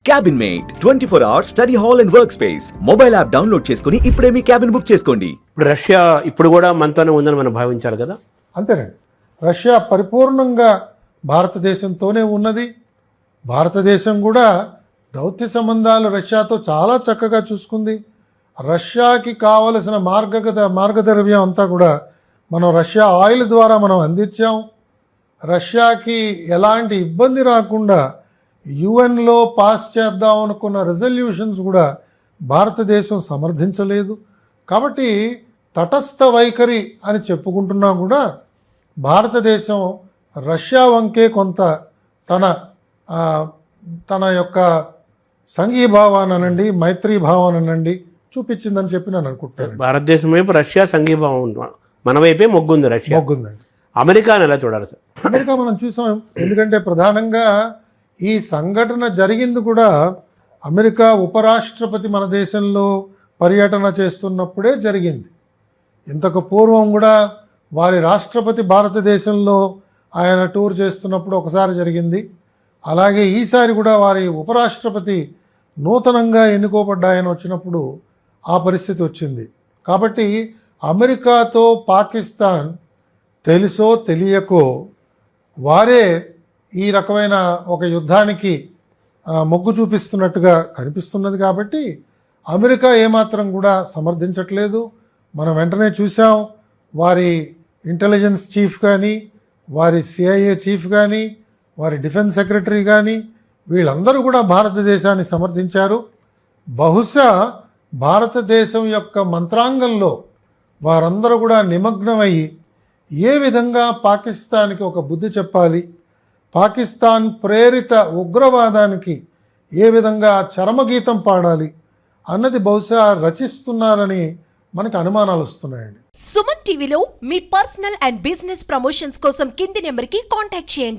Cabin mate 24 hours study hall and work space mobile app download చేసుకుని ఇప్పుడే మీ cabin book చేసుకోండి. ఇప్పుడు Russia ఇప్పుడు కూడా మనతోనే ఉందని మనం భావించాలి కదా. అంతేనండి, రష్యా పరిపూర్ణంగా భారతదేశంతోనే ఉన్నది. భారతదేశం కూడా దౌత్య సంబంధాలు రష్యాతో చాలా చక్కగా చూసుకుంది. రష్యాకి కావలసిన మార్గద్రవ్యం అంతా కూడా మనం రష్యా ఆయిల్ ద్వారా మనం అందించాం. రష్యాకి ఎలాంటి ఇబ్బంది రాకుండా యుఎన్లో పాస్ చేద్దాం అనుకున్న రెజల్యూషన్స్ కూడా భారతదేశం సమర్థించలేదు. కాబట్టి తటస్థ వైఖరి అని చెప్పుకుంటున్నా కూడా భారతదేశం రష్యా వంకే కొంత తన యొక్క సంఘీభావానండి, మైత్రీ భావానండి చూపించిందని చెప్పి నేను అనుకుంటాను. భారతదేశం వైపు రష్యా సంఘీభావం, మన వైపే మొగ్గుంది. రష్యా మొగ్గుందండి. అమెరికాని ఎలా చూడాలి సార్? అమెరికా మనం చూసాం. ఎందుకంటే ప్రధానంగా ఈ సంఘటన జరిగింది కూడా అమెరికా ఉపరాష్ట్రపతి మన దేశంలో పర్యటన చేస్తున్నప్పుడే జరిగింది. ఇంతకు పూర్వం కూడా వారి రాష్ట్రపతి భారతదేశంలో ఆయన టూర్ చేస్తున్నప్పుడు ఒకసారి జరిగింది. అలాగే ఈసారి కూడా వారి ఉపరాష్ట్రపతి నూతనంగా ఎన్నుకోబడ్డ ఆయన వచ్చినప్పుడు ఆ పరిస్థితి వచ్చింది. కాబట్టి అమెరికాతో పాకిస్తాన్ తెలుసో తెలియకో వారే ఈ రకమైన ఒక యుద్ధానికి మొగ్గు చూపిస్తున్నట్టుగా కనిపిస్తున్నది. కాబట్టి అమెరికా ఏమాత్రం కూడా సమర్థించట్లేదు. మనం వెంటనే చూసాం, వారి ఇంటెలిజెన్స్ చీఫ్ కానీ, వారి సిఐఏ చీఫ్ కానీ, వారి డిఫెన్స్ సెక్రటరీ కానీ వీళ్ళందరూ కూడా భారతదేశాన్ని సమర్థించారు. బహుశా భారతదేశం యొక్క మంత్రాంగంలో వారందరూ కూడా నిమగ్నమయ్యి ఏ విధంగా పాకిస్తాన్కి ఒక బుద్ధి చెప్పాలి, పాకిస్తాన్ ప్రేరిత ఉగ్రవాదానికి ఏ విధంగా చరమగీతం పాడాలి అన్నది బహుశా రచిస్తున్నారని మనకు అనుమానాలు వస్తున్నాయండి. సుమన్ టీవీలో మీ పర్సనల్ అండ్ బిజినెస్ ప్రమోషన్స్ కోసం కింది నెంబర్కి కాంటాక్ట్ చేయండి.